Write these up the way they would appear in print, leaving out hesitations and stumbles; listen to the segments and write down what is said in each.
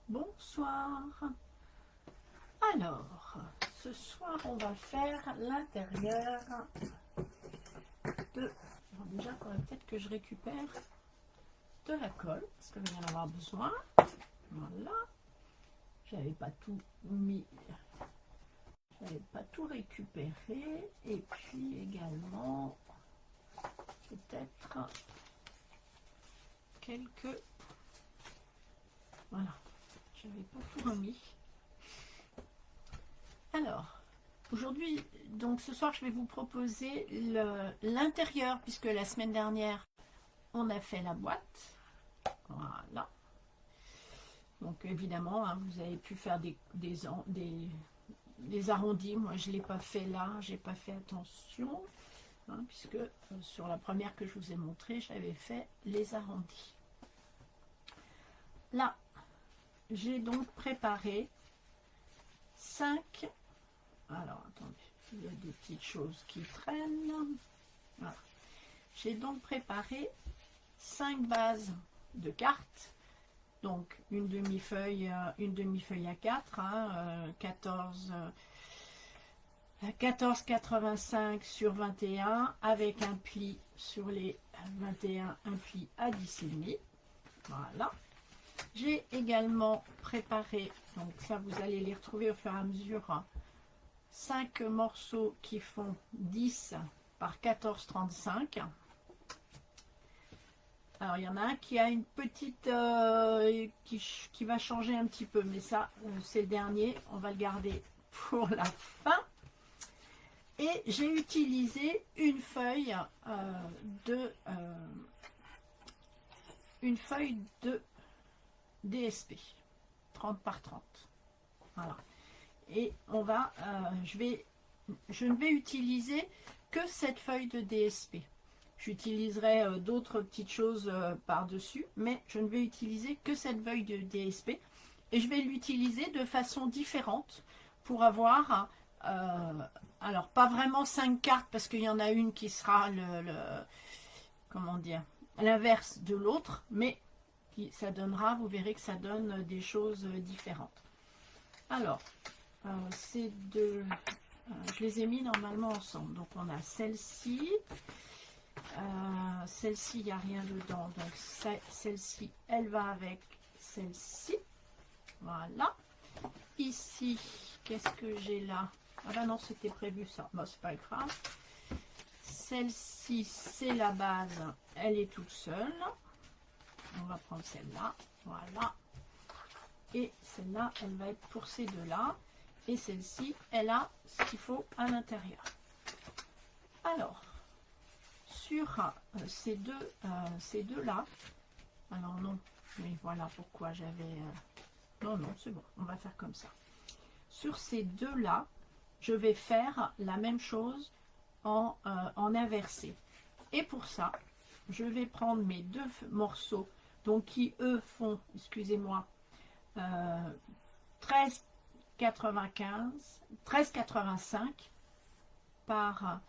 Bonsoir. Alors, ce soir, on va faire l'intérieur de... Bon, déjà, il faudrait peut-être que je récupère de la colle, parce qu'il va y en avoir besoin. Voilà. J'avais pas tout mis... J'avais pas tout récupéré. Et puis également, peut-être quelques... Voilà. J'avais pas tout remis. Alors, aujourd'hui, donc ce soir, je vais vous proposer l'intérieur, puisque la semaine dernière, on a fait la boîte. Voilà. Donc évidemment, hein, vous avez pu faire des arrondis. Moi, je ne l'ai pas fait là, j'ai pas fait attention, hein, puisque sur la première que je vous ai montré, j'avais fait les arrondis. Là, j'ai donc préparé 5. Alors, attendez, il y a des petites choses qui traînent. Voilà. J'ai donc préparé 5 bases de cartes. Donc, une demi-feuille à 4, hein, 14,85 sur 21, avec un pli sur les 21, un pli à 10,5. Voilà. J'ai également préparé, donc ça vous allez les retrouver au fur et à mesure, 5 morceaux qui font 10 par 14,35. Alors il y en a un qui a une petite qui va changer un petit peu, mais ça c'est le dernier, on va le garder pour la fin. Et j'ai utilisé une feuille de DSP 30 par 30. Voilà. Et on va, je ne vais utiliser que cette feuille de DSP. J'utiliserai d'autres petites choses par-dessus, mais je ne vais utiliser que cette feuille de DSP. Et je vais l'utiliser de façon différente pour avoir, alors pas vraiment 5 cartes, parce qu'il y en a une qui sera comment dire, l'inverse de l'autre, mais ça donnera, vous verrez que ça donne des choses différentes. Alors, ces deux, je les ai mis normalement ensemble. Donc on a celle-ci, celle-ci il n'y a rien dedans, donc celle-ci elle va avec celle-ci. Voilà. Ici, qu'est-ce que j'ai là? Ah ben non, c'était prévu ça. Bon, c'est pas grave. Celle-ci, c'est la base, elle est toute seule. On va prendre celle-là, voilà. Et celle-là, elle va être pour ces deux-là. Et celle-ci, elle a ce qu'il faut à l'intérieur. Alors, sur ces deux-là, alors non, mais voilà pourquoi j'avais... non, c'est bon, on va faire comme ça. Sur ces deux-là, je vais faire la même chose en inversé. Et pour ça, je vais prendre mes deux morceaux, donc qui eux font, excusez-moi, 13,85 par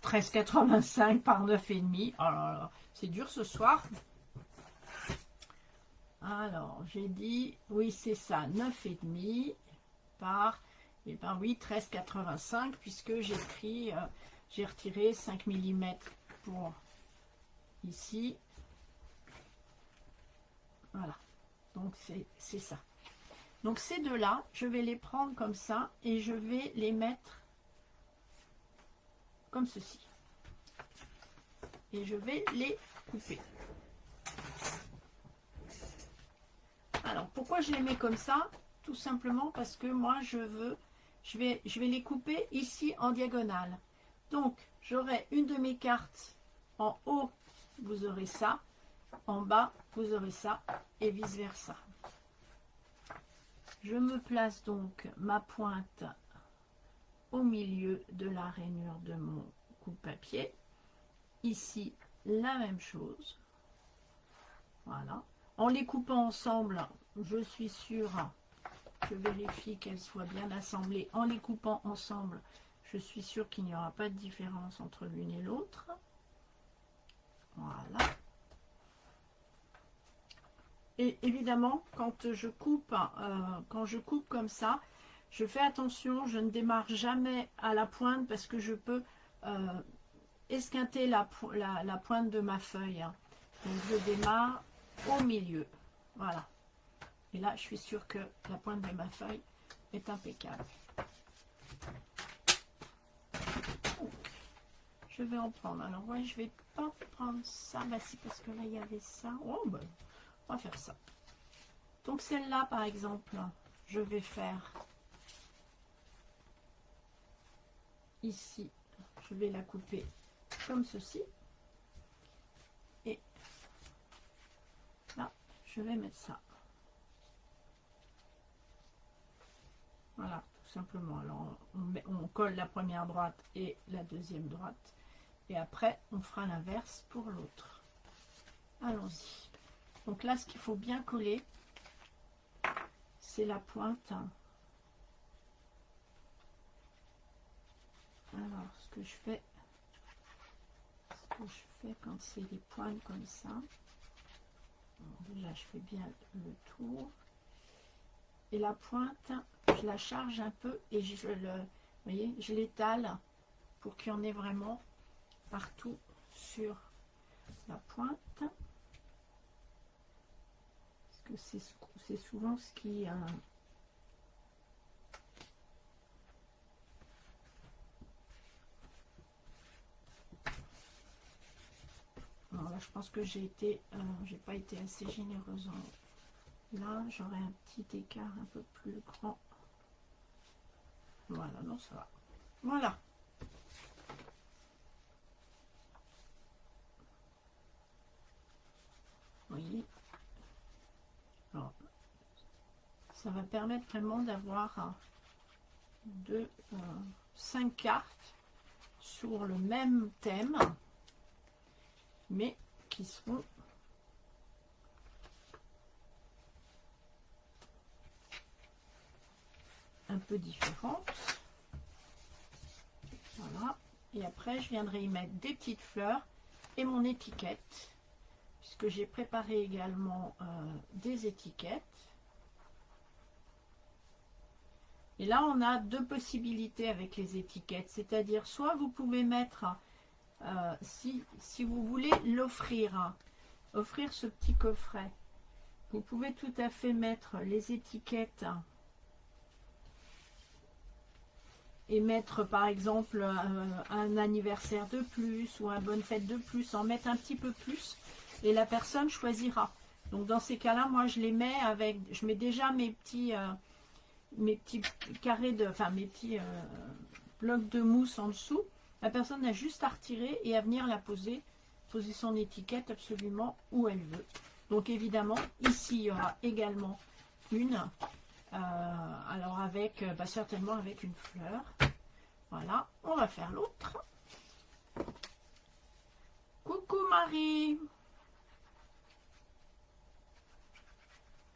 13,85 par 9,5. Alors, c'est dur ce soir. Alors, j'ai dit, oui, c'est ça, 9,5 par, et ben oui, 13,85, puisque j'ai pris, j'ai retiré 5 mm pour ici. Voilà, donc c'est ça. Donc ces deux-là, je vais les prendre comme ça et je vais les mettre comme ceci. Et je vais les couper. Alors, pourquoi je les mets comme ça? Tout simplement parce que moi, je vais les couper ici en diagonale. Donc, j'aurai une de mes cartes en haut, vous aurez ça. En bas, vous aurez ça et vice-versa. Je me place donc ma pointe au milieu de la rainure de mon coupe-papier. Ici, la même chose. Voilà. En les coupant ensemble, je suis sûre, je vérifie qu'elles soient bien assemblées. En les coupant ensemble, je suis sûre qu'il n'y aura pas de différence entre l'une et l'autre. Voilà. Et évidemment, quand je coupe comme ça, je fais attention, je ne démarre jamais à la pointe parce que je peux esquinter la pointe de ma feuille. Donc je démarre au milieu. Voilà. Et là, je suis sûre que la pointe de ma feuille est impeccable. Donc, je vais en prendre. Alors, ouais, je vais pas prendre ça. Bah si, parce que là, il y avait ça. Oh, ben, on va faire ça. Donc, celle-là, par exemple, je vais faire ici. Je vais la couper comme ceci. Et là, je vais mettre ça. Voilà, tout simplement. Alors, on colle la première droite et la deuxième droite. Et après, on fera l'inverse pour l'autre. Allons-y. Donc là, ce qu'il faut bien coller, c'est la pointe. Alors, ce que je fais quand c'est des pointes comme ça, bon, déjà je fais bien le tour. Et la pointe, je la charge un peu et vous voyez, je l'étale pour qu'il y en ait vraiment partout sur la pointe. Parce que c'est souvent ce qui... Alors là, je pense que j'ai pas été assez généreuse. Là, j'aurai un petit écart un peu plus grand. Voilà, non, ça va. Voilà. Vous voyez. Alors, ça va permettre vraiment d'avoir 5 cartes sur le même thème, mais qui seront un peu différentes. Voilà. Et après, je viendrai y mettre des petites fleurs et mon étiquette, puisque j'ai préparé également des étiquettes. Et là, on a deux possibilités avec les étiquettes, c'est-à-dire soit vous pouvez mettre, si vous voulez l'offrir, offrir ce petit coffret, vous pouvez tout à fait mettre les étiquettes et mettre par exemple un anniversaire de plus ou un bonne fête de plus, en mettre un petit peu plus et la personne choisira. Donc dans ces cas-là, moi je les mets avec, je mets déjà mes petits carrés de, enfin mes petits blocs de mousse en dessous. La personne a juste à retirer et à venir la poser son étiquette absolument où elle veut. Donc évidemment, ici il y aura également une, alors avec, certainement avec une fleur. Voilà, on va faire l'autre. Coucou Marie.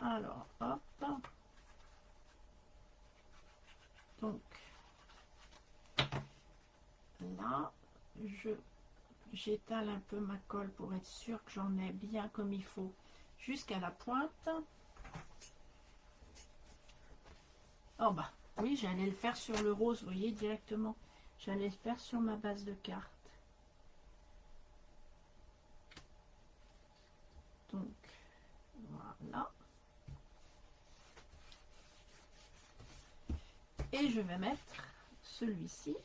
Alors, hop. Donc, là, j'étale un peu ma colle pour être sûr que j'en ai bien comme il faut jusqu'à la pointe. Oh bah, oui, j'allais le faire sur le rose, vous voyez, directement. J'allais le faire sur ma base de cartes. Donc, voilà. Et je vais mettre celui-ci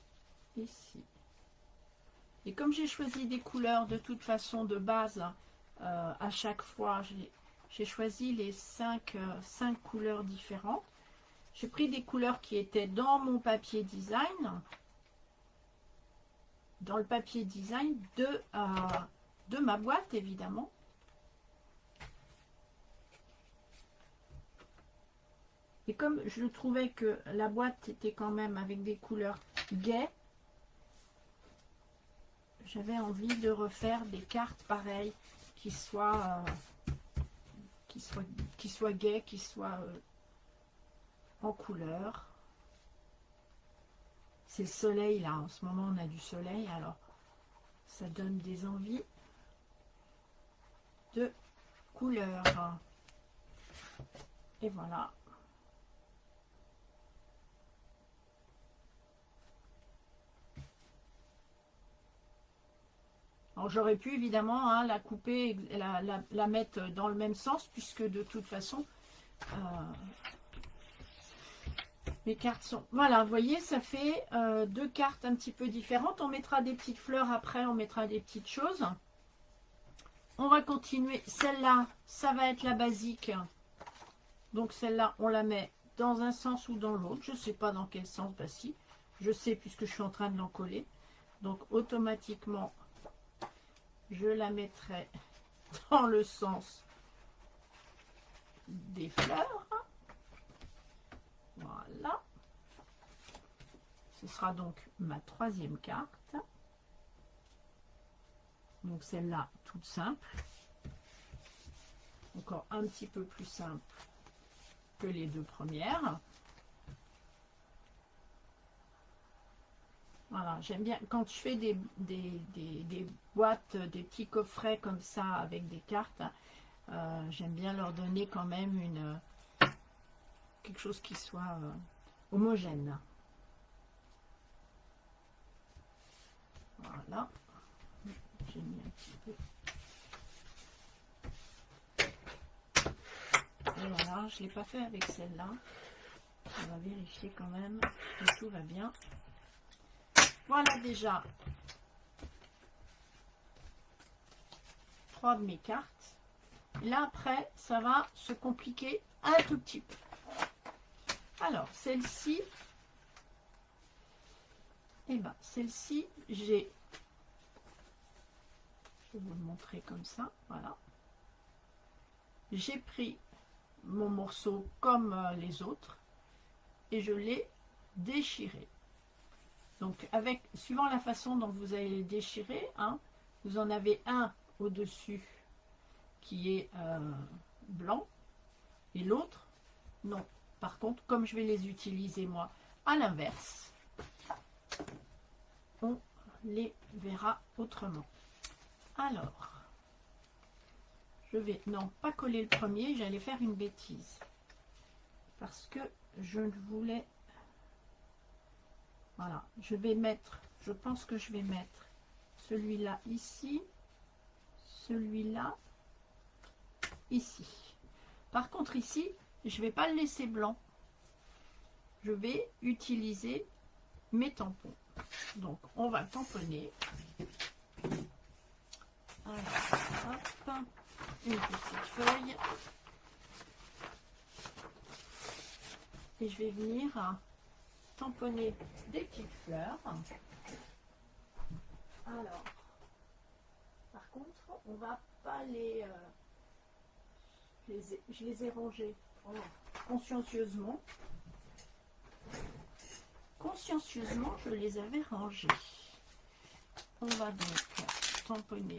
ici. Et comme j'ai choisi des couleurs de toute façon de base, à chaque fois, j'ai choisi les 5 couleurs différentes. J'ai pris des couleurs qui étaient dans mon papier design, dans le papier design de ma boîte, évidemment. Et comme je trouvais que la boîte était quand même avec des couleurs gaies, j'avais envie de refaire des cartes pareilles qui soient gaies, qui soient en couleur. C'est le soleil là, en ce moment on a du soleil, alors ça donne des envies de couleurs. Et voilà. Alors j'aurais pu évidemment hein, la couper, la mettre dans le même sens, puisque de toute façon, mes cartes sont... Voilà, vous voyez, ça fait deux cartes un petit peu différentes. On mettra des petites fleurs après, on mettra des petites choses. On va continuer. Celle-là, ça va être la basique. Donc celle-là, on la met dans un sens ou dans l'autre. Je ne sais pas dans quel sens. Bah si, je sais puisque je suis en train de l'encoller. Donc automatiquement, je la mettrai dans le sens des fleurs. Voilà. Ce sera donc ma troisième carte. Donc celle-là, toute simple. Encore un petit peu plus simple que les deux premières. Voilà, j'aime bien quand je fais des boîtes, des petits coffrets comme ça avec des cartes. J'aime bien leur donner quand même quelque chose qui soit homogène. Voilà. J'ai mis un petit peu. Et voilà, je ne l'ai pas fait avec celle-là. On va vérifier quand même que tout va bien. Voilà déjà 3 de mes cartes. Là après, ça va se compliquer un tout petit peu. Alors, celle-ci, et ben celle-ci, je vais vous le montrer comme ça, voilà. J'ai pris mon morceau comme les autres et je l'ai déchiré. Donc, suivant la façon dont vous allez le déchirer, hein, vous en avez un au-dessus qui est blanc et l'autre non. Par contre, comme je vais les utiliser moi à l'inverse, on les verra autrement. Alors, je vais, non, pas coller le premier, j'allais faire une bêtise. Parce que je voulais, voilà, je vais mettre, je pense que je vais mettre celui-là ici, celui-là ici. Par contre ici, je ne vais pas le laisser blanc. Je vais utiliser mes tampons. Donc, on va tamponner. Alors, hop, une petite feuille. Et je vais venir tamponner des petites fleurs. Alors, par contre, on va pas je les ai rangées consciencieusement. Consciencieusement, je les avais rangées. On va donc tamponner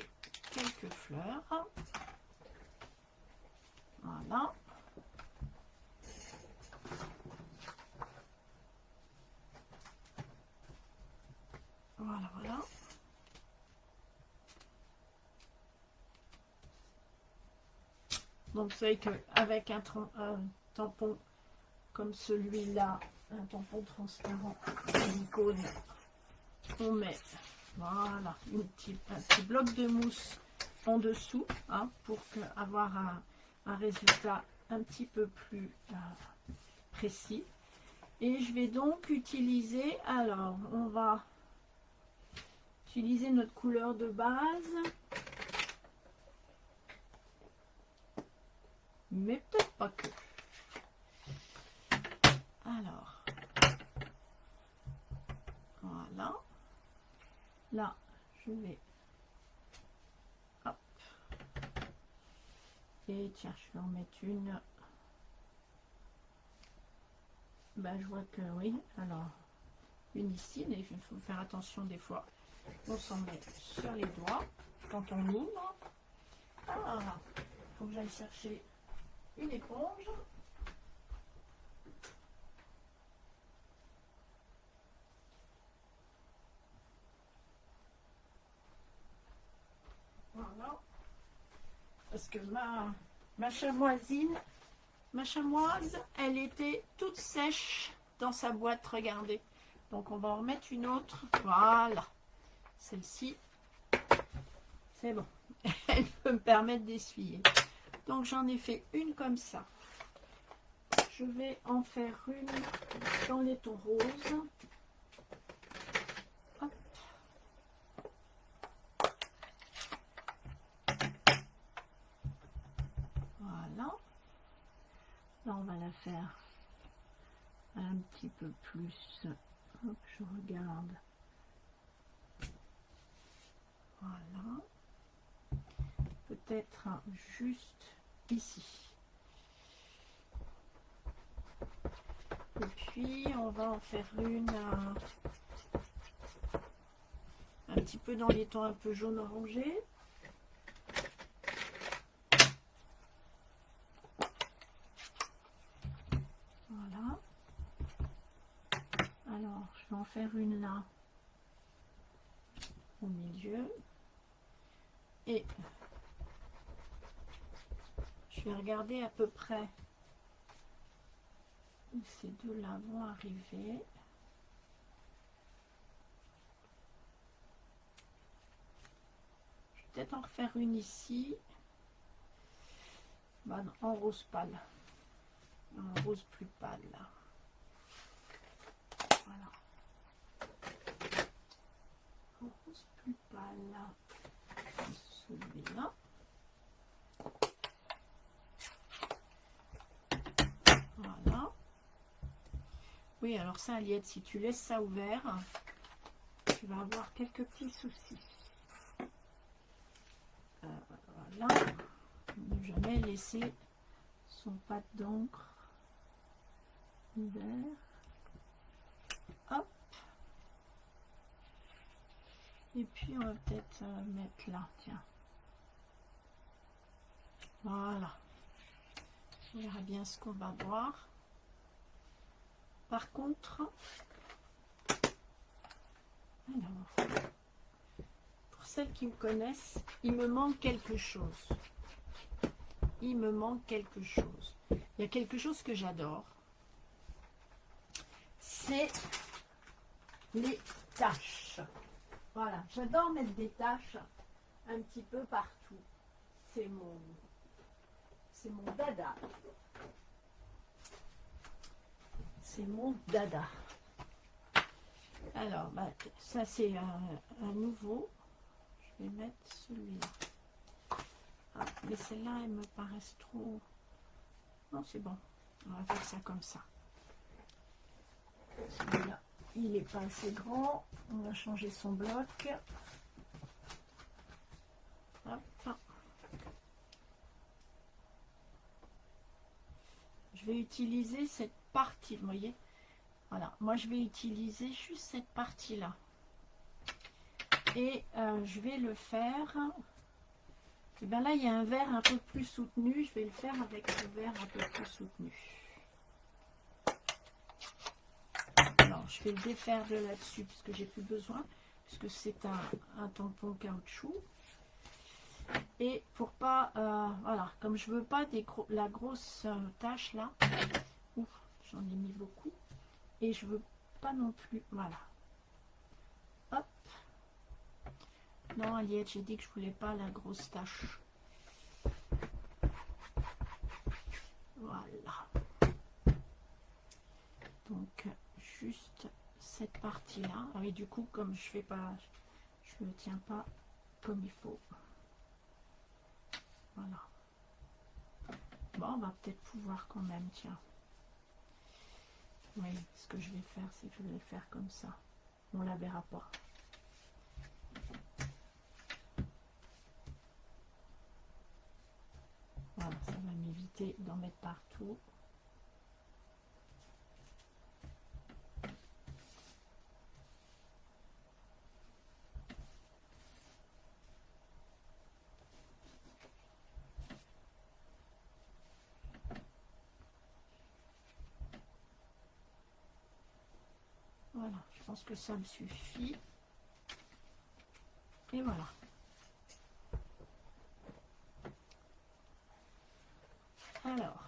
quelques fleurs. Voilà. Voilà, voilà. Donc, vous savez qu'avec un tampon comme celui-là, un tampon transparent silicone, on met voilà un petit bloc de mousse en dessous hein, pour avoir un résultat un petit peu plus précis. Et je vais donc utiliser, alors on va utiliser notre couleur de base, mais peut-être pas que. Alors, voilà. Là, je vais... Hop. Et tiens, je vais en mettre une. Ben, je vois que oui. Alors, une ici, mais il faut faire attention des fois. On s'en met sur les doigts quand on ouvre. Ah, il faut que j'aille chercher une éponge. Voilà. Parce que ma chamoisine Ma chamoise, elle était toute sèche dans sa boîte, regardez. Donc on va en remettre une autre. Voilà. Celle-ci, c'est bon. Elle peut me permettre d'essuyer. Donc j'en ai fait une comme ça. Je vais en faire une dans les tons roses. Hop. Voilà. Là, on va la faire un petit peu plus. Hop, je regarde. Voilà. Peut-être juste ici. Et puis, on va en faire une un petit peu dans les tons un peu jaune orangé. Voilà. Alors, je vais en faire une là, au milieu. Et je vais regarder à peu près où ces deux-là vont arriver. Je vais peut-être en refaire une ici. Bah, en rose pâle. En rose plus pâle, là. Voilà. En rose plus pâle, là. Celui-là. Voilà. Oui, alors ça, Aliette, si tu laisses ça ouvert, tu vas avoir quelques petits soucis. Voilà. Ne jamais laisser son pâte d'encre ouvert. Hop. Et puis, on va peut-être mettre là, tiens. Voilà. On verra bien ce qu'on va voir. Par contre, alors, pour celles qui me connaissent, il me manque quelque chose. Il me manque quelque chose. Il y a quelque chose que j'adore. C'est les taches. Voilà, j'adore mettre des taches un petit peu partout. C'est mon dada. C'est mon dada. Alors, bah, ça c'est un nouveau. Je vais mettre celui-là. Ah, mais celles-là, elles me paraissent trop... Non, c'est bon. On va faire ça comme ça. Celui-là, il n'est pas assez grand. On va changer son bloc. Hop. Je vais utiliser cette partie, vous voyez. Voilà, moi je vais utiliser juste cette partie-là. Et je vais le faire... Et bien là, il y a un verre un peu plus soutenu. Je vais le faire avec un verre un peu plus soutenu. Alors, je vais le défaire de là-dessus parce que j'ai plus besoin, puisque c'est un tampon caoutchouc. Et pour pas, voilà, comme je veux pas la grosse tache là, ouf, j'en ai mis beaucoup. Et je veux pas non plus, voilà. Hop. Non, Aliette, j'ai dit que je voulais pas la grosse tache. Voilà. Donc, juste cette partie-là. Et du coup, comme je fais pas, je ne tiens pas comme il faut. Voilà. Bon, on va peut-être pouvoir quand même, tiens. Oui, ce que je vais faire, c'est que je vais le faire comme ça. On la verra pas. Voilà, ça va m'éviter d'en mettre partout. Voilà, je pense que ça me suffit. Et voilà. Alors,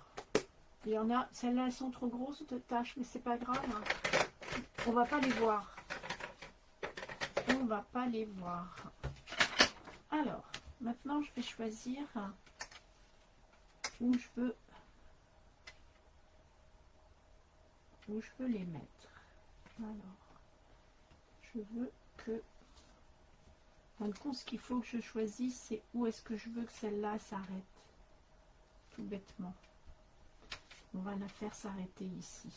Il y en a, celles-là, elles sont trop grosses de taches, mais c'est pas grave. Hein. On va pas les voir. On va pas les voir. Alors, maintenant, je vais choisir où je veux les mettre. Alors, je veux que... En compte, ce qu'il faut que je choisisse, c'est où est-ce que je veux que celle-là s'arrête. Tout bêtement. On va la faire s'arrêter ici.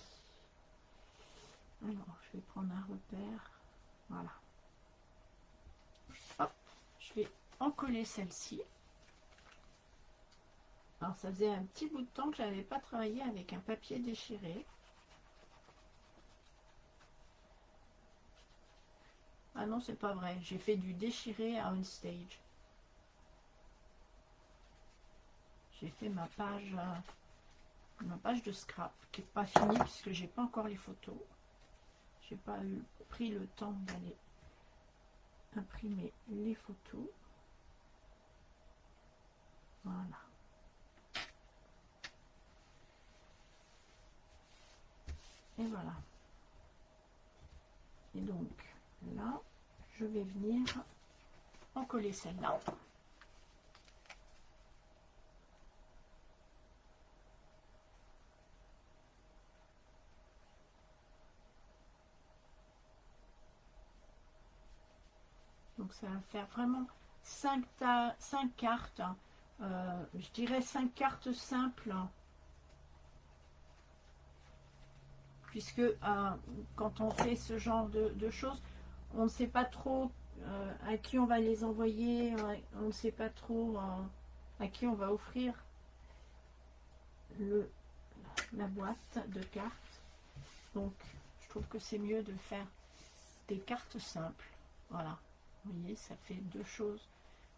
Alors, je vais prendre un repère. Voilà. Hop, je vais encoller celle-ci. Alors, ça faisait un petit bout de temps que je n'avais pas travaillé avec un papier déchiré. Ah non, c'est pas vrai. J'ai fait du déchiré à on stage. J'ai fait ma page de scrap qui n'est pas finie puisque j'ai pas encore les photos. J'ai pas pris le temps d'aller imprimer les photos. Voilà. Et voilà. Et donc là, je vais venir en coller celle-là. Donc ça va faire vraiment 5 cartes. Hein. Je dirais 5 cartes simples. Puisque quand on fait ce genre de choses, on ne sait pas trop à qui on va les envoyer, on ne sait pas trop à qui on va offrir la boîte de cartes. Donc, je trouve que c'est mieux de faire des cartes simples. Voilà, vous voyez, ça fait deux choses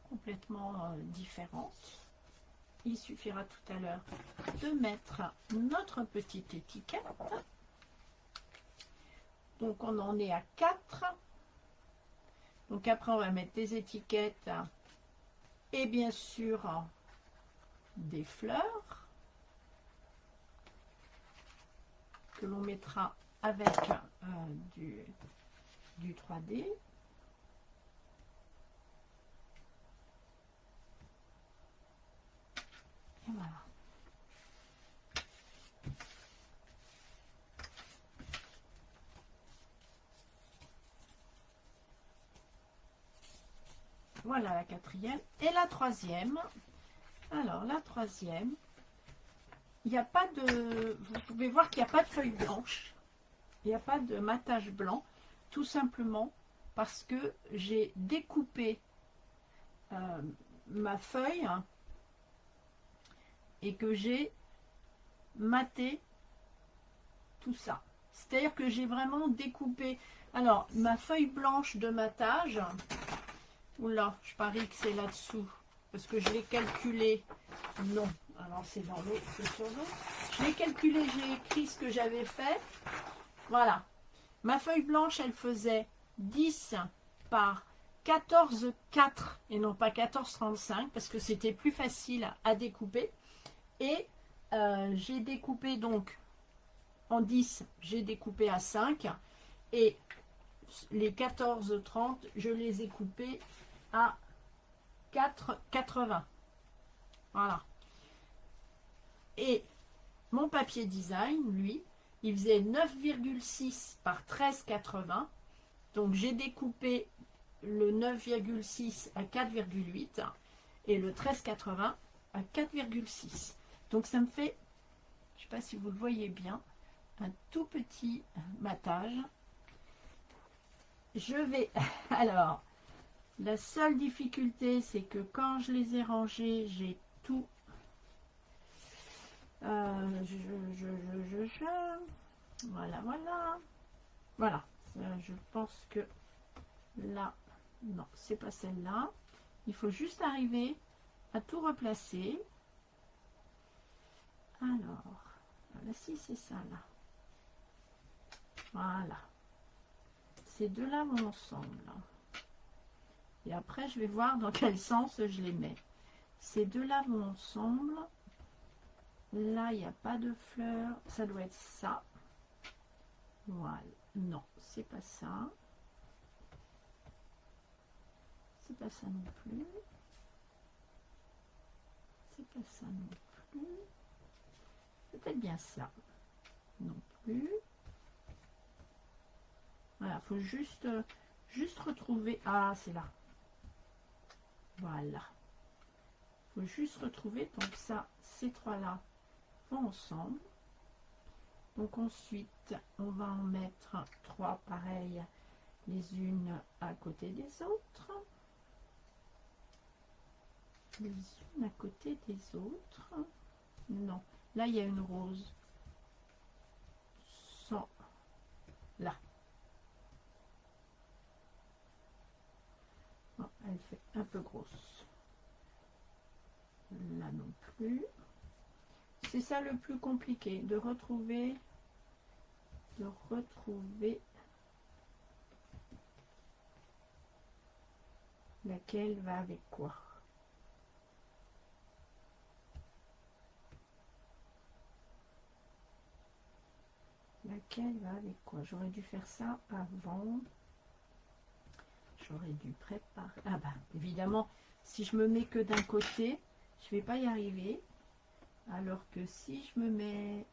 complètement différentes. Il suffira tout à l'heure de mettre notre petite étiquette. Donc, on en est à 4. Donc, après, on va mettre des étiquettes et bien sûr des fleurs que l'on mettra avec du 3D. Et voilà. Voilà la quatrième. Et la troisième. Alors, la troisième, il n'y a pas de... Vous pouvez voir qu'il n'y a pas de feuille blanche. Il n'y a pas de matage blanc. Tout simplement parce que j'ai découpé ma feuille et que j'ai maté tout ça. C'est-à-dire que j'ai vraiment découpé... Alors, ma feuille blanche de matage... Oula, je parie que c'est là-dessous. Parce que je l'ai calculé. Non. Alors, c'est dans l'autre, c'est sur l'autre. Je l'ai calculé, j'ai écrit ce que j'avais fait. Voilà. Ma feuille blanche, elle faisait 10 par 14,4 et non pas 14,35 parce que c'était plus facile à découper. Et j'ai découpé donc en 10, j'ai découpé à 5. Et les 14,30, je les ai coupés à 4,80. Voilà. Et mon papier design, lui, il faisait 9,6 par 13,80. Donc j'ai découpé le 9,6 à 4,8 et le 13,80 à 4,6. Donc ça me fait, je ne sais pas si vous le voyez bien, un tout petit matage. Je vais, alors, la seule difficulté, c'est que quand je les ai rangés, j'ai tout... Voilà, voilà. Voilà. Je pense que là, non, c'est pas celle-là. Il faut juste arriver à tout replacer. Alors, là, si, c'est ça, là. Voilà. Ces deux-là vont ensemble. Et après, je vais voir dans quel sens je les mets. Ces deux-là vont ensemble. Là, il n'y a pas de fleurs. Ça doit être ça. Voilà. Non, c'est pas ça. C'est pas ça non plus. C'est pas ça non plus. Peut-être bien ça. Non plus. Voilà, faut juste retrouver. Ah, c'est là. Voilà. Faut juste retrouver. Donc ça, ces trois-là vont ensemble. Donc ensuite, on va en mettre trois pareilles, les unes à côté des autres. Les unes à côté des autres. Non, là il y a une rose. Sans là. Oh, elle fait un peu grosse. Là non plus. C'est ça le plus compliqué, de retrouver laquelle va avec quoi. Laquelle va avec quoi? J'aurais dû faire ça avant. J'aurais dû préparer. Ah bah évidemment, si je me mets que d'un côté, je vais pas y arriver. Alors que si je me mets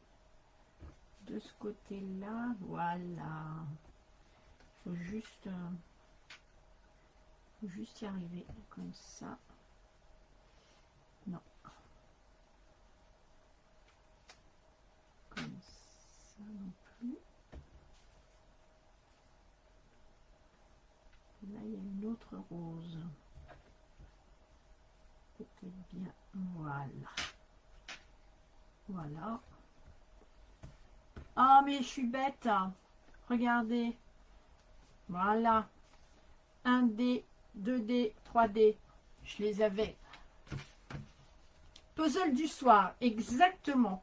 de ce côté-là, voilà. Il faut juste y arriver comme ça. Non. Comme ça non plus. Là, il y a une autre rose. Peut-être bien. Voilà. Voilà. Ah, mais je suis bête. Regardez. Voilà. 1D, 2D, 3D. Je les avais. Puzzle du soir. Exactement.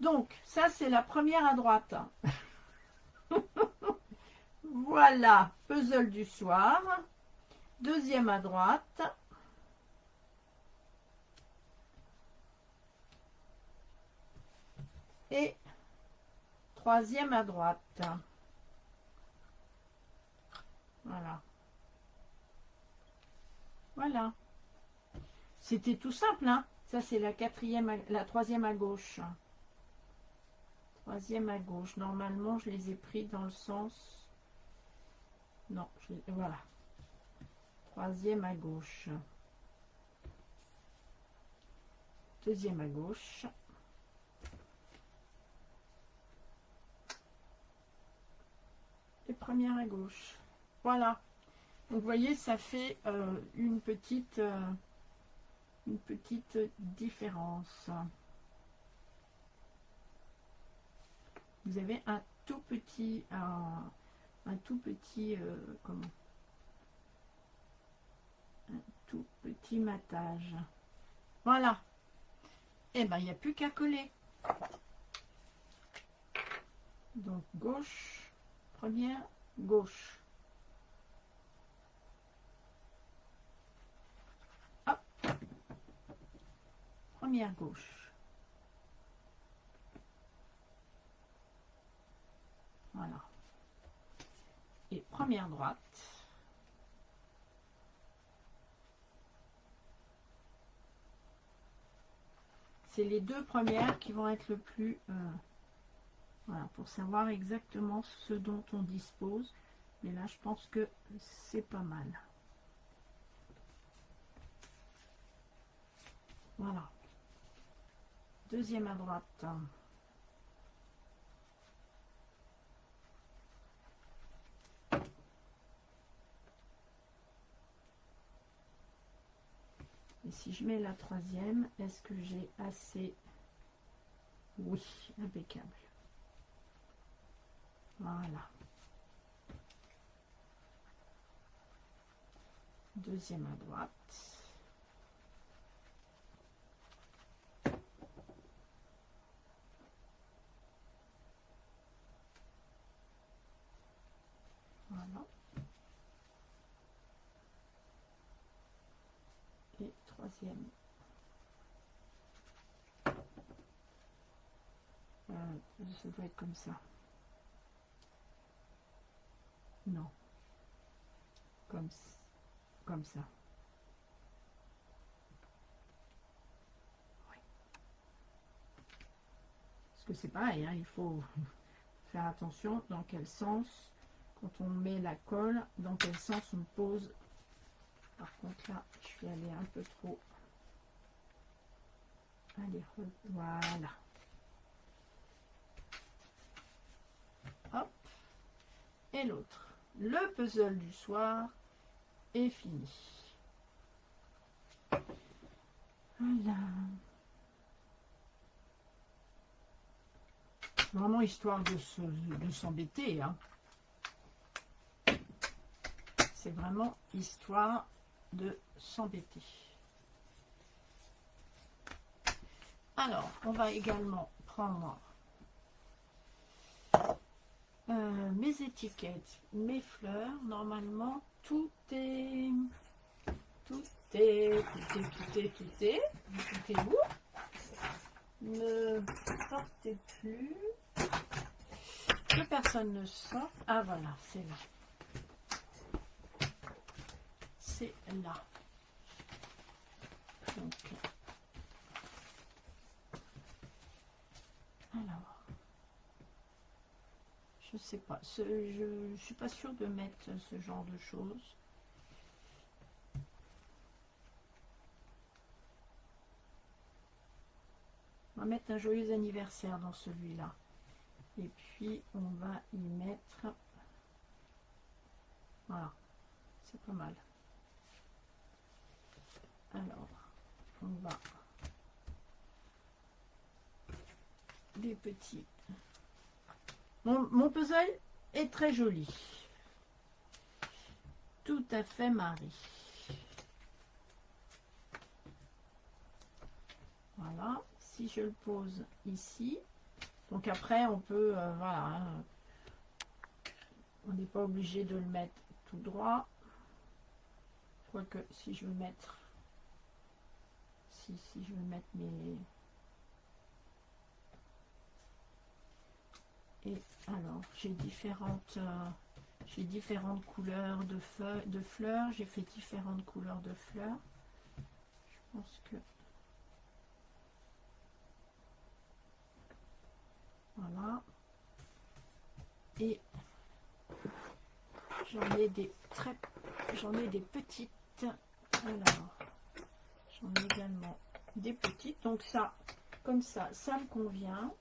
Donc, ça, c'est la première à droite. Voilà. Puzzle du soir. Deuxième à droite. Et troisième à droite. Voilà. Voilà. C'était tout simple, hein. Ça, c'est la troisième à gauche. Troisième à gauche. Normalement, je les ai pris dans le sens... Non, voilà. Troisième à gauche. Deuxième à gauche. Et première à gauche. Voilà. Donc, vous voyez, ça fait une petite différence. Vous avez un tout petit, comment? Un tout petit matage. Voilà. Et ben, il n'y a plus qu'à coller. Donc, gauche, première, gauche. Hop. Première gauche. Voilà. Et première droite. C'est les deux premières qui vont être le plus... voilà, pour savoir exactement ce dont on dispose. Mais là, je pense que c'est pas mal. Voilà. Deuxième à droite. Et si je mets la troisième, est-ce que j'ai assez? Oui, impeccable. Voilà. Deuxième à droite. Voilà. Et troisième. ça doit être comme ça. Non. Comme ça. Oui. Parce que c'est pareil, hein, il faut faire attention dans quel sens, quand on met la colle, dans quel sens on pose. Par contre là, je suis allée un peu trop. Allez, voilà. Hop. Et l'autre. Le puzzle du soir est fini. Voilà. Vraiment histoire de s'embêter, hein. C'est vraiment histoire de s'embêter. Alors, on va également prendre mes étiquettes, mes fleurs. Normalement, tout est où? Ne sortez plus. Que personne ne sorte. Ah voilà, c'est là. C'est là. Donc, alors, je sais pas. Je suis pas sûre de mettre ce genre de choses. On va mettre un joyeux anniversaire dans celui-là. Et puis, on va y mettre... Voilà. C'est pas mal. Alors, on va... Des petits... Mon puzzle est très joli. Tout à fait, Marie. Voilà. Si je le pose ici, donc après on peut, voilà, hein, on n'est pas obligé de le mettre tout droit. Quoique si je veux mettre, si je veux mettre mes... Et alors j'ai différentes couleurs de fleurs. J'ai fait différentes couleurs de fleurs. Je pense que voilà. Et j'en ai des petites. Alors, j'en ai également des petites. Donc ça, comme ça me convient.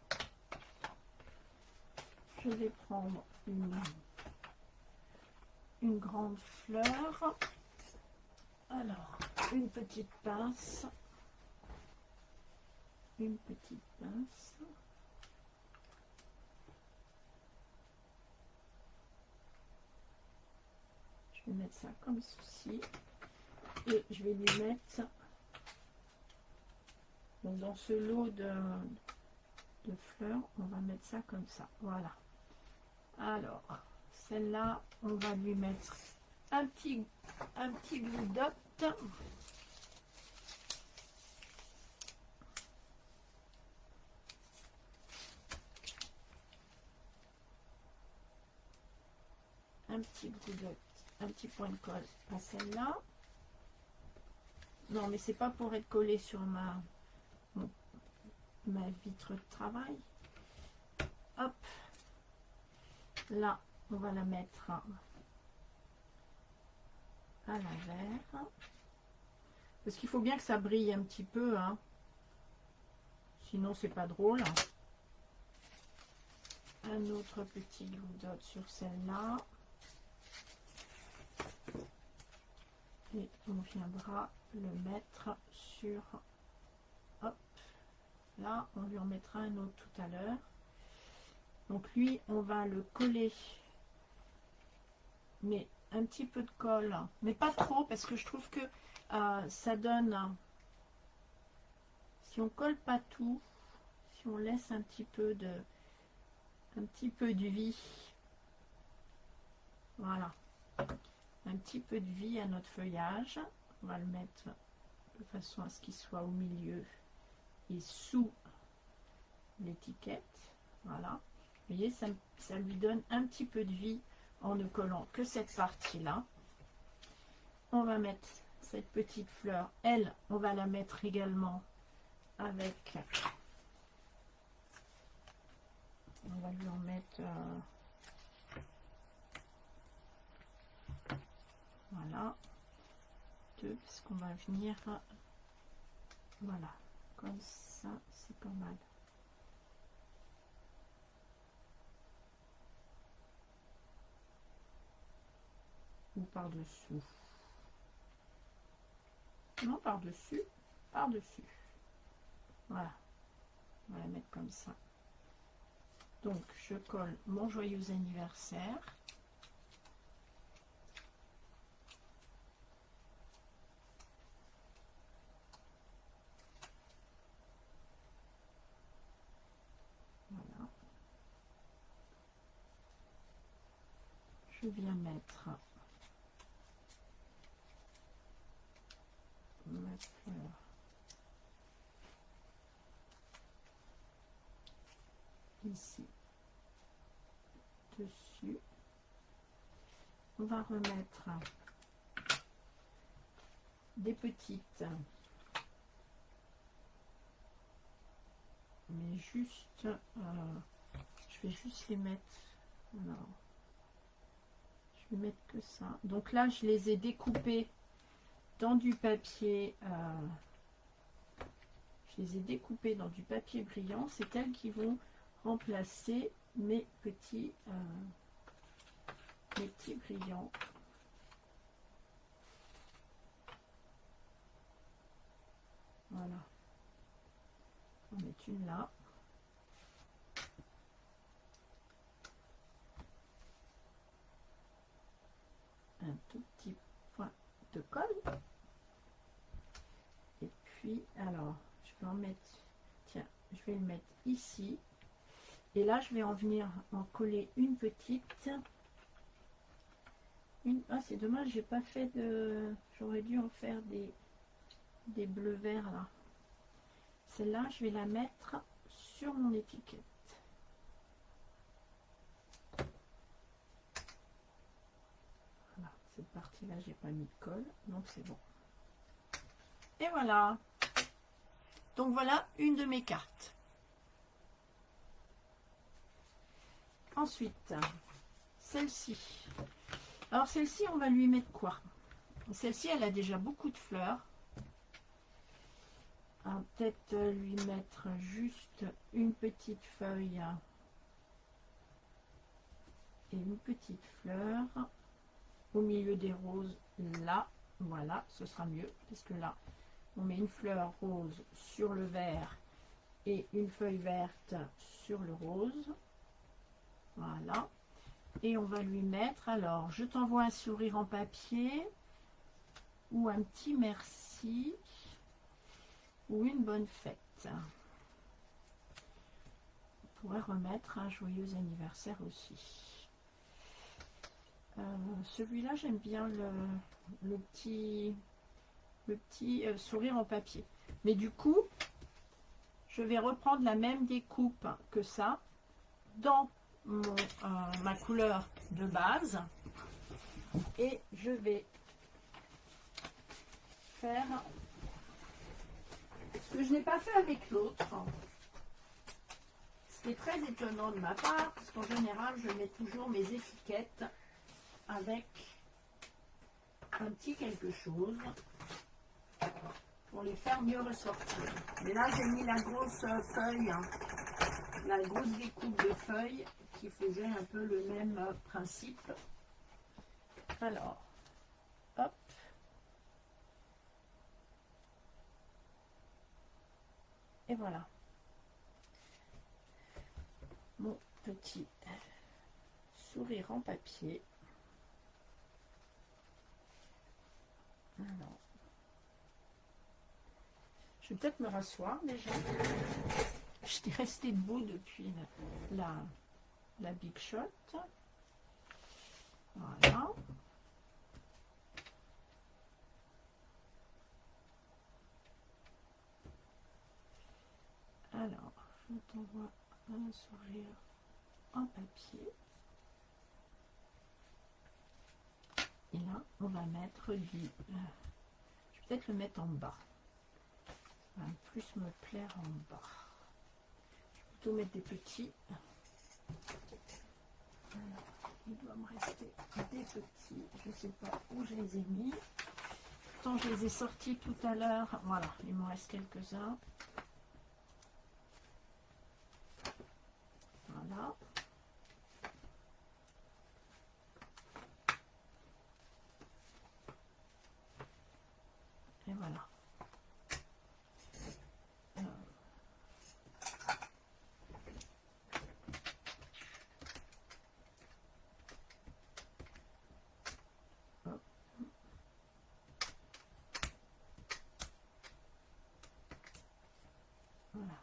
Je vais prendre une grande fleur. Alors, une petite pince. Une petite pince. Je vais mettre ça comme ceci. Et je vais lui mettre, donc dans ce lot de fleurs, on va mettre ça comme ça. Voilà. Alors, celle-là, on va lui mettre un petit glue dot. Un petit glue dot, un petit point de colle à celle-là. Non, mais c'est pas pour être collé sur ma vitre de travail. Hop. Là, on va la mettre à l'envers. Parce qu'il faut bien que ça brille un petit peu, hein. Sinon, c'est pas drôle. Un autre petit glue dot sur celle-là. Et on viendra le mettre sur... Hop. Là, on lui en mettra un autre tout à l'heure. Donc lui, on va le coller, mais un petit peu de colle, mais pas trop, parce que je trouve que ça donne, si on colle pas tout, si on laisse un petit peu de vie, voilà, un petit peu de vie à notre feuillage. On va le mettre de façon à ce qu'il soit au milieu et sous l'étiquette. Voilà. Vous voyez, ça lui donne un petit peu de vie en ne collant que cette partie-là. On va mettre cette petite fleur. Elle, on va la mettre également avec... On va lui en mettre... voilà. Deux, parce qu'on va venir... Voilà. Comme ça, c'est pas mal. Ou par-dessous. Non, par-dessus. Par-dessus. Voilà. On va la mettre comme ça. Donc, je colle mon joyeux anniversaire. Voilà. Je viens mettre ma fleur ici dessus. On va remettre des petites, mais juste je vais juste les mettre. Alors, je vais mettre que ça. Donc là, je les ai découpées dans du papier. Je les ai découpées dans du papier brillant. C'est elles qui vont remplacer mes petits brillants. Voilà. On va mettre une là. Un tout petit point de colle. Et puis, alors, je vais en mettre, tiens, je vais le mettre ici. Et là, je vais en venir en coller une petite. Ah, c'est dommage, j'ai pas fait de... J'aurais dû en faire des bleus verts là. Celle-là, je vais la mettre sur mon étiquette. Voilà, cette partie-là, j'ai pas mis de colle, donc c'est bon. Et voilà. Donc voilà une de mes cartes. Ensuite, celle-ci. Alors celle-ci, on va lui mettre quoi? Celle-ci, elle a déjà beaucoup de fleurs. On va peut-être lui mettre juste une petite feuille et une petite fleur au milieu des roses là. Voilà, ce sera mieux parce que là, on met une fleur rose sur le vert et une feuille verte sur le rose. Voilà. Et on va lui mettre, alors, je t'envoie un sourire en papier ou un petit merci ou une bonne fête. On pourrait remettre un joyeux anniversaire aussi. Celui-là, j'aime bien le petit sourire en papier. Mais du coup, je vais reprendre la même découpe que ça dans ma couleur de base. Et je vais faire ce que je n'ai pas fait avec l'autre. Ce qui est très étonnant de ma part, parce qu'en général, je mets toujours mes étiquettes avec un petit quelque chose pour les faire mieux ressortir. Mais là, j'ai mis la grosse feuille, hein, la grosse découpe de feuilles qui faisait un peu le même principe. Alors, hop. Et voilà. Mon petit sourire en papier. Alors, je vais peut-être me rasseoir déjà. J'étais restée debout depuis la Big Shot. Voilà. Alors, je t'envoie un sourire en papier. Et là, on va mettre du... je vais peut-être le mettre en bas. Ça va plus me plaire en bas. Je vais plutôt mettre des petits. Alors, il doit me rester des petits. Je ne sais pas où je les ai mis. Pourtant, je les ai sortis tout à l'heure. Voilà, il me reste quelques-uns. Voilà. Et voilà. Hop. Voilà.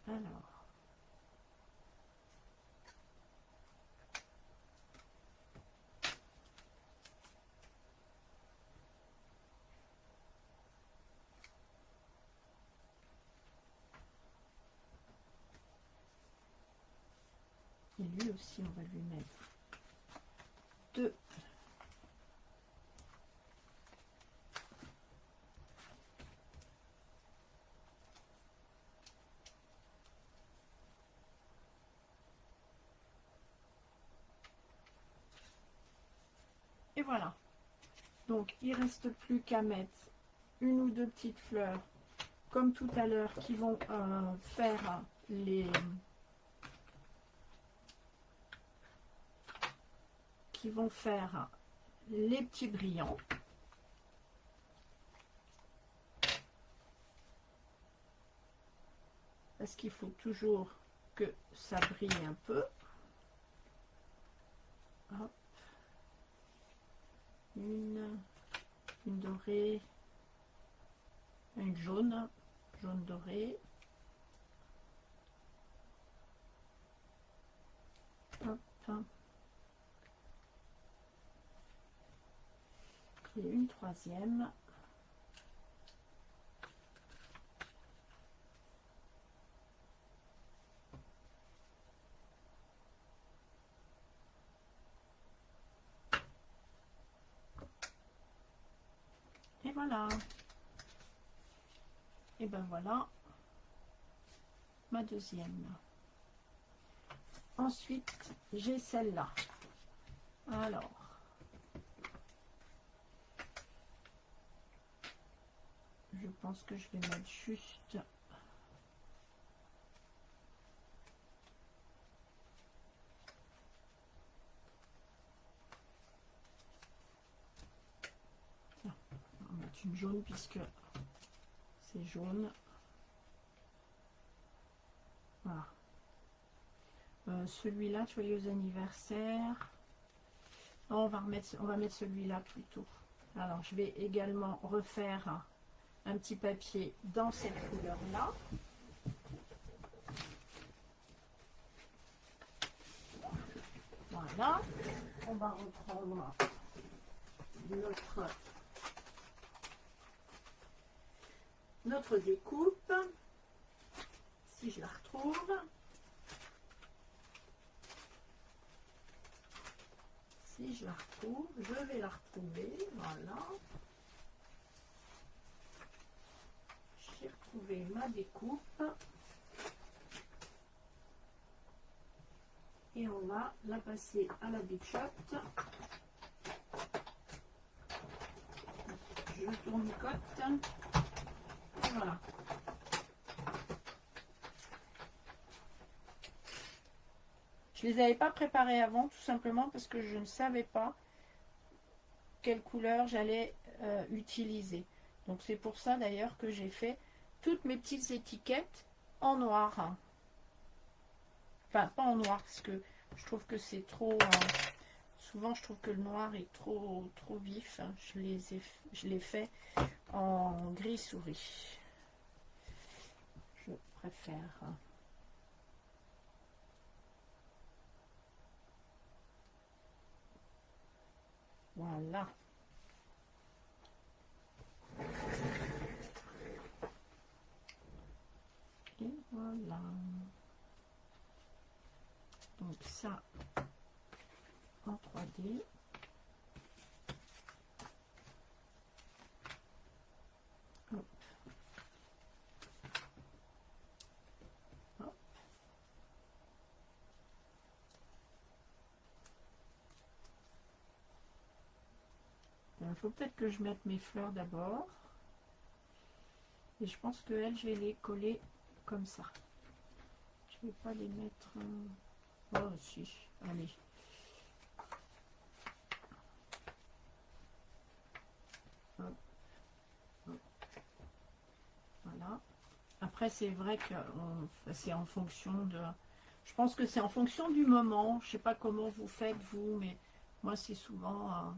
Alors. Et lui aussi, on va lui mettre deux. Et voilà. Donc, il ne reste plus qu'à mettre une ou deux petites fleurs, comme tout à l'heure, qui vont faire les... qui vont faire les petits brillants. Parce qu'il faut toujours que ça brille un peu. Hop. Une dorée, une jaune dorée. Hop. Et une troisième. Et voilà. Et ben voilà ma deuxième. Ensuite, j'ai celle-là. Alors, je pense que je vais mettre juste... on va mettre une jaune puisque c'est jaune. Voilà. Celui-là, joyeux anniversaire. Non, on va mettre celui-là plutôt. Alors, je vais également refaire un petit papier dans cette couleur-là. Voilà. On va reprendre notre découpe. Si je la retrouve. Si je la retrouve, je vais la retrouver. Voilà. J'ai retrouvé ma découpe. Et on va la passer à la Big Shot. Je tournicote. Et voilà. Je les avais pas préparés avant, tout simplement parce que je ne savais pas quelle couleur j'allais utiliser. Donc c'est pour ça d'ailleurs que j'ai fait toutes mes petites étiquettes en noir. Enfin, pas en noir, parce que je trouve que c'est trop... souvent, je trouve que le noir est trop vif. Je l'ai fait en gris souris. Je préfère... Voilà. faut peut-être que je mette mes fleurs d'abord. Et je pense que elles, je vais les coller comme ça. Je vais pas les mettre... Oh si, allez. Hop, hop. Voilà. Après, c'est vrai que c'est en fonction de... Je pense que c'est en fonction du moment. Je sais pas comment vous faites, vous, mais moi, c'est souvent...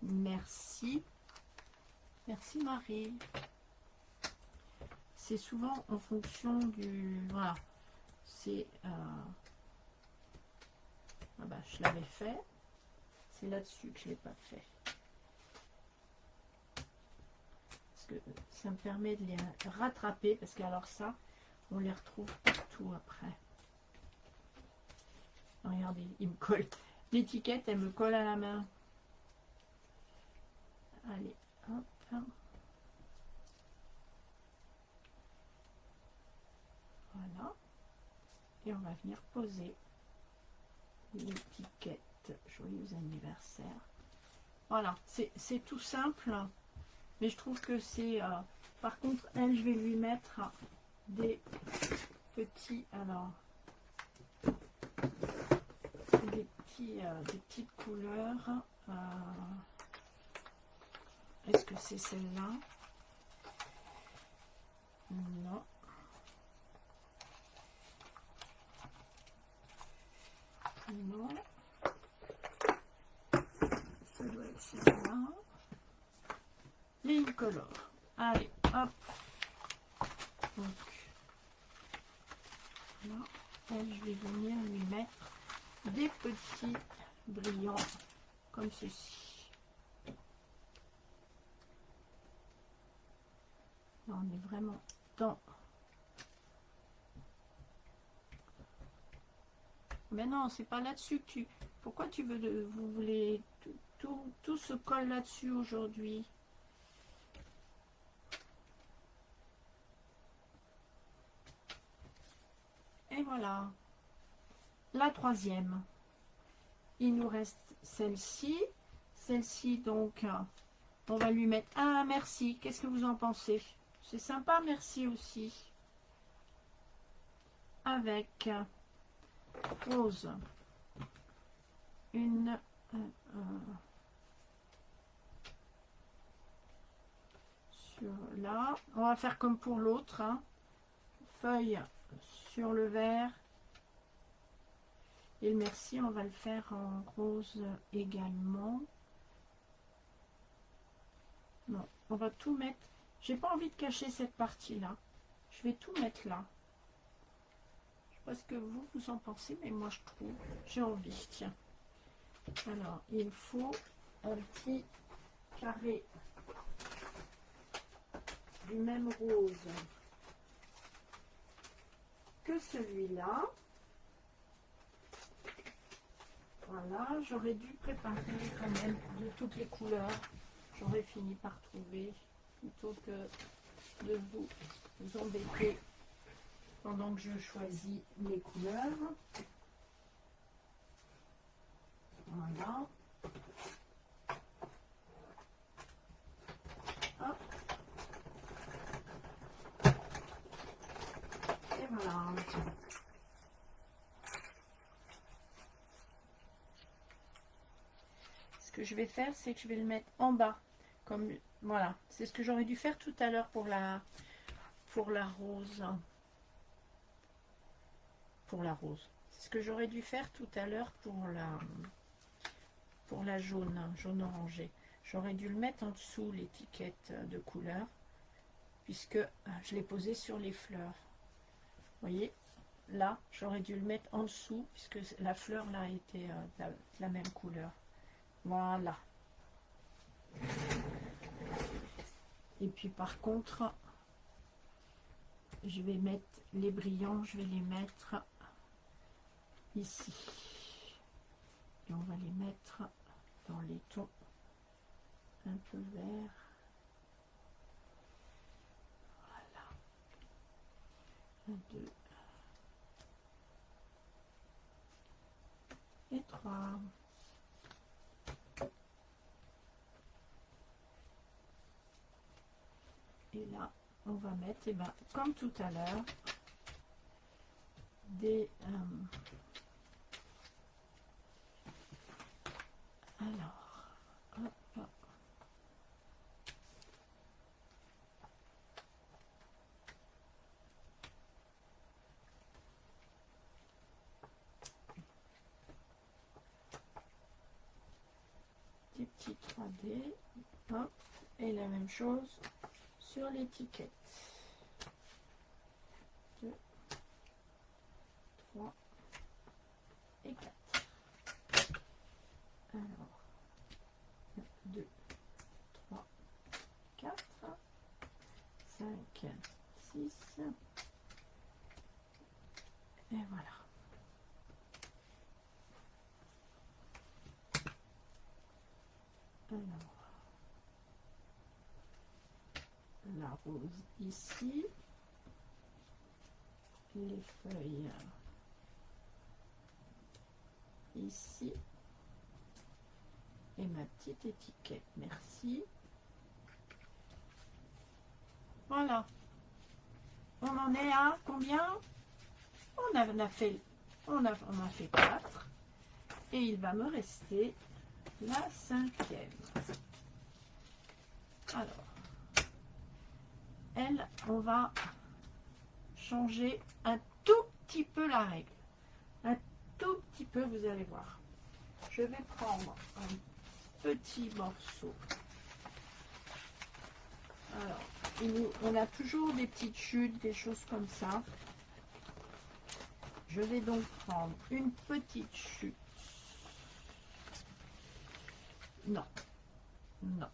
Merci. Merci, Marie. C'est souvent en fonction du... Voilà. C'est... Ah bah, je l'avais fait. C'est là-dessus que je ne l'ai pas fait. Parce que ça me permet de les rattraper. Parce que alors ça, on les retrouve partout après. Regardez, il me colle. L'étiquette, elle me colle à la main. Allez, hop. Voilà. Et on va venir poser l'étiquette. Joyeux anniversaire. Voilà, c'est tout simple. Mais je trouve que c'est... par contre, elle, je vais lui mettre des petits... Alors... Des petites couleurs. Est-ce que c'est celle-là? Non. Non. Ça doit être celle-là. Et une colore. Allez, hop. Donc, là, elle, je vais venir lui mettre des petits brillants comme ceci. Là, on est vraiment dans... Mais non, c'est pas là-dessus que tu... Pourquoi tu veux... Vous voulez... Tout se colle là-dessus aujourd'hui. Et voilà. La troisième. Il nous reste celle-ci. Celle-ci, donc, on va lui mettre... Ah, merci. Qu'est-ce que vous en pensez? C'est sympa, merci aussi. Avec rose. Une... sur là. On va faire comme pour l'autre. Hein. Feuille sur le vert. Et le merci, on va le faire en rose également. Non, on va tout mettre. J'ai pas envie de cacher cette partie-là. Je vais tout mettre là. Je sais pas ce que vous en pensez, mais moi je trouve. J'ai envie, tiens. Alors, il faut un petit carré du même rose que celui-là. Voilà, j'aurais dû préparer quand même de toutes les couleurs. J'aurais fini par trouver plutôt que de vous embêter pendant que je choisis les couleurs. Voilà. Hop. Et voilà. Ce que je vais faire, c'est que je vais le mettre en bas. Comme voilà. C'est ce que j'aurais dû faire tout à l'heure pour la rose. Pour la rose. C'est ce que j'aurais dû faire tout à l'heure pour la jaune, jaune orangé. J'aurais dû le mettre en dessous l'étiquette de couleur, puisque je l'ai posé sur les fleurs. Vous voyez, là, j'aurais dû le mettre en dessous, puisque la fleur là était de la même couleur. Voilà. Et puis par contre, je vais mettre les brillants, je vais les mettre ici. Et on va les mettre dans les tons un peu verts. Voilà. 1, 2 et 3. on va mettre, et ben, comme tout à l'heure, des... alors, hop, hop. Des petits 3D, hop, et la même chose sur l'étiquette. 2, 3 et 4. Alors, 2, 3, 4, 5, 6, et voilà. Alors, la rose ici, les feuilles ici, et ma petite étiquette, merci. Voilà. On en est à combien? On a fait 4. Et il va me rester la 5e. Alors, elle, on va changer un tout petit peu la règle. Un tout petit peu, vous allez voir. Je vais prendre un petit morceau. Alors, on a toujours des petites chutes, des choses comme ça. Je vais donc prendre une petite chute. Non, non.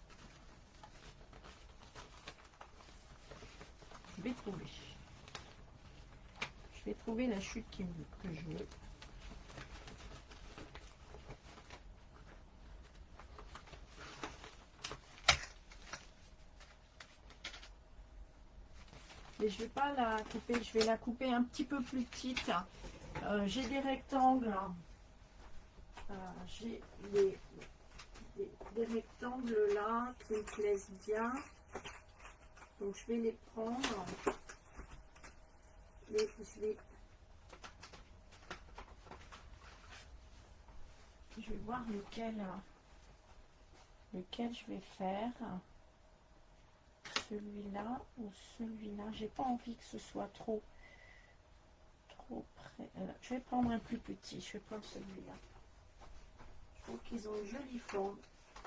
Je vais trouver la chute que je veux. Mais je vais pas la couper, je vais la couper un petit peu plus petite. J'ai des rectangles. J'ai des rectangles là qui me plaisent bien. Donc je vais les prendre. Et je vais voir lequel je vais faire. Celui-là ou celui-là. J'ai pas envie que ce soit trop près. Je vais prendre un plus petit. Je vais prendre celui-là. Je trouve qu'ils ont une jolie forme.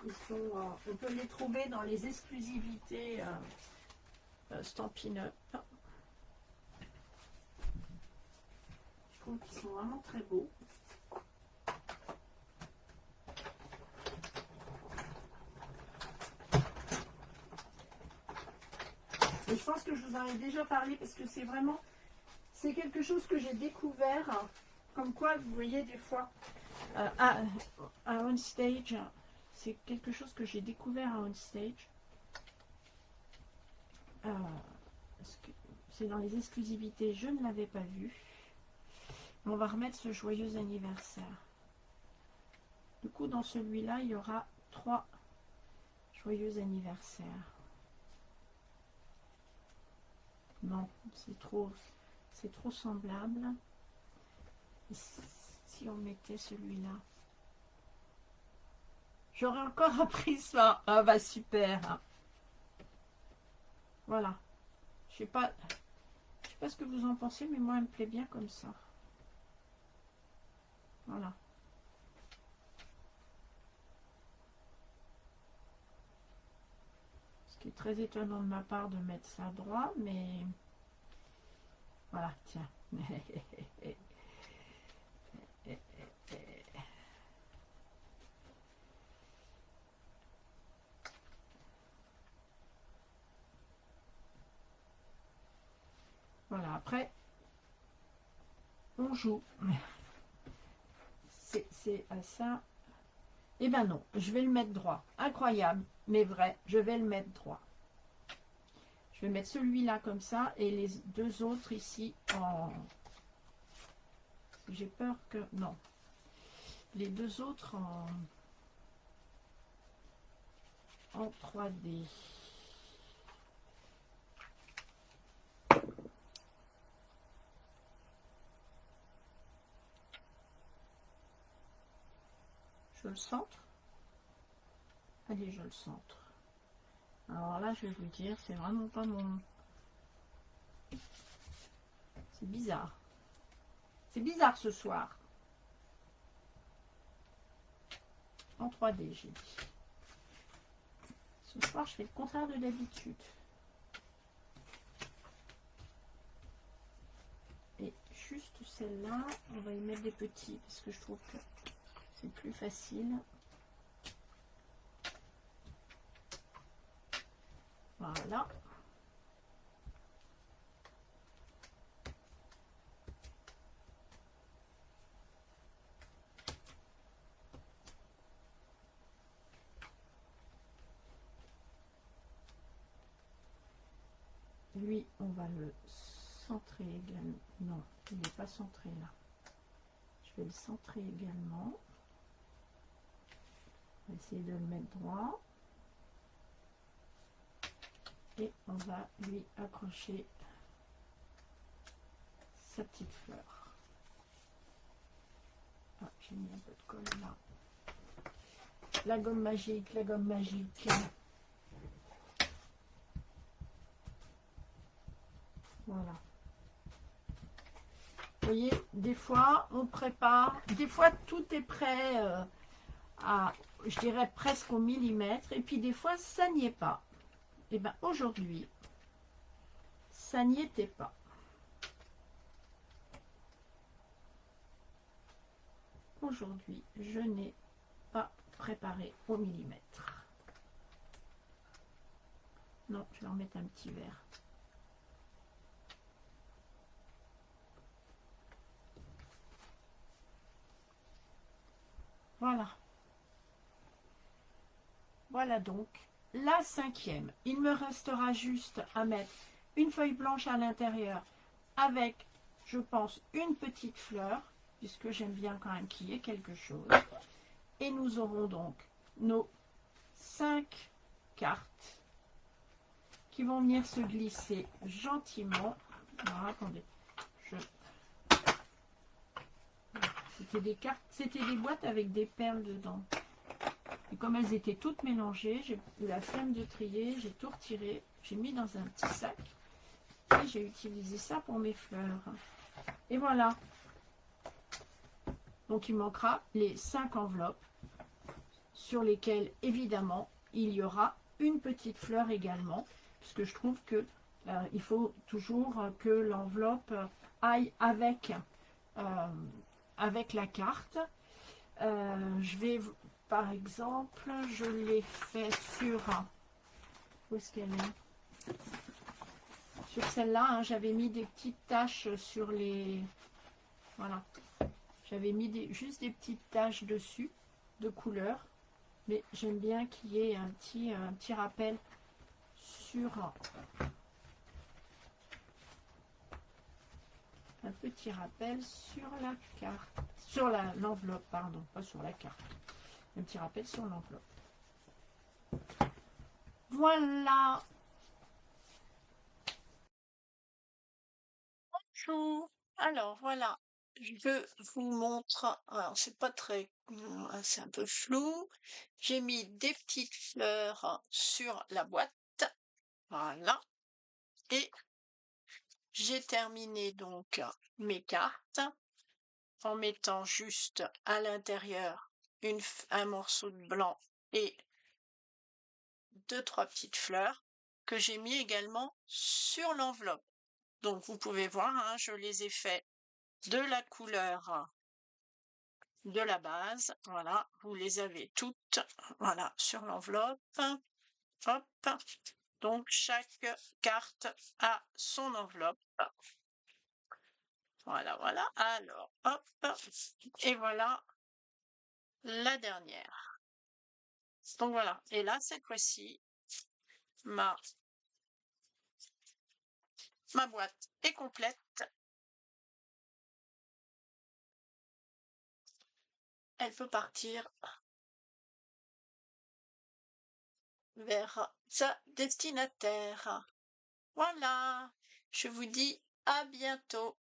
Ils sont, on peut les trouver dans les exclusivités Stampin' Up. Je trouve qu'ils sont vraiment très beaux. Et je pense que je vous en ai déjà parlé parce que c'est quelque chose que j'ai découvert. Comme quoi, vous voyez, des fois, à On Stage, c'est quelque chose que j'ai découvert à On Stage. C'est dans les exclusivités, je ne l'avais pas vu. On va remettre ce joyeux anniversaire. Du coup, dans celui-là, il y aura 3 joyeux anniversaires. Non, c'est trop semblable. Et si on mettait celui-là, j'aurais encore appris ça. Ah bah super. Voilà. Je sais pas ce que vous en pensez, mais moi, elle me plaît bien comme ça. Voilà. Ce qui est très étonnant de ma part de mettre ça droit, mais voilà, tiens. Voilà, après, on joue. C'est à ça. Eh ben non, je vais le mettre droit. Incroyable, mais vrai, je vais le mettre droit. Je vais mettre celui-là comme ça et les 2 autres ici en... J'ai peur que... Non. Les 2 autres en 3D. Je le centre. Allez, je le centre. Alors là, je vais vous dire, c'est vraiment pas mon... C'est bizarre. C'est bizarre ce soir. En 3D, j'ai dit. Ce soir, je fais le contraire de d'habitude. Et juste celle-là, on va y mettre des petits parce que je trouve que c'est plus facile. Voilà. Lui, on va le centrer également. Non, il n'est pas centré là. Je vais le centrer également. On va essayer de le mettre droit. Et on va lui accrocher sa petite fleur. Ah, j'ai mis un peu de colle là. La gomme magique, la gomme magique. Voilà. Vous voyez, des fois, on prépare, des fois, tout est prêt à, je dirais, presque au millimètre, et puis des fois, ça n'y est pas. Et bien, aujourd'hui, ça n'y était pas. Aujourd'hui, je n'ai pas préparé au millimètre. Non, je vais en mettre un petit verre. Voilà. Voilà donc la 5e. Il me restera juste à mettre une feuille blanche à l'intérieur avec, je pense, une petite fleur, puisque j'aime bien quand même qu'il y ait quelque chose. Et nous aurons donc nos 5 cartes qui vont venir se glisser gentiment. Alors, attendez, c'était des cartes, c'était des boîtes avec des perles dedans. Et comme elles étaient toutes mélangées, j'ai eu la flemme de trier, j'ai tout retiré, j'ai mis dans un petit sac et j'ai utilisé ça pour mes fleurs. Et voilà. Donc il manquera les 5 enveloppes sur lesquelles évidemment il y aura une petite fleur également, puisque je trouve que il faut toujours que l'enveloppe aille avec la carte. Je vais, par exemple, je l'ai fait sur... Où est-ce qu'elle est? Sur celle-là, hein, j'avais mis des petites taches sur les... Voilà. J'avais mis juste des petites taches dessus, de couleur. Mais j'aime bien qu'il y ait un petit rappel sur... Un petit rappel sur la carte. Sur l'enveloppe, pardon, pas sur la carte. Un petit rappel sur l'enveloppe. Voilà. Bonjour. Alors voilà, je vous montre. Alors c'est pas très, c'est un peu flou. J'ai mis des petites fleurs sur la boîte. Voilà. Et j'ai terminé donc mes cartes en mettant juste à l'intérieur un morceau de blanc et 2-3 petites fleurs que j'ai mis également sur l'enveloppe. Donc vous pouvez voir, hein, je les ai fait de la couleur de la base. Voilà, vous les avez toutes, voilà, sur l'enveloppe. Hop, donc chaque carte a son enveloppe. Voilà, voilà. Alors, hop, et voilà la dernière. Donc voilà, et là, cette fois-ci, ma boîte est complète. Elle peut partir vers sa destinataire. Voilà, je vous dis à bientôt.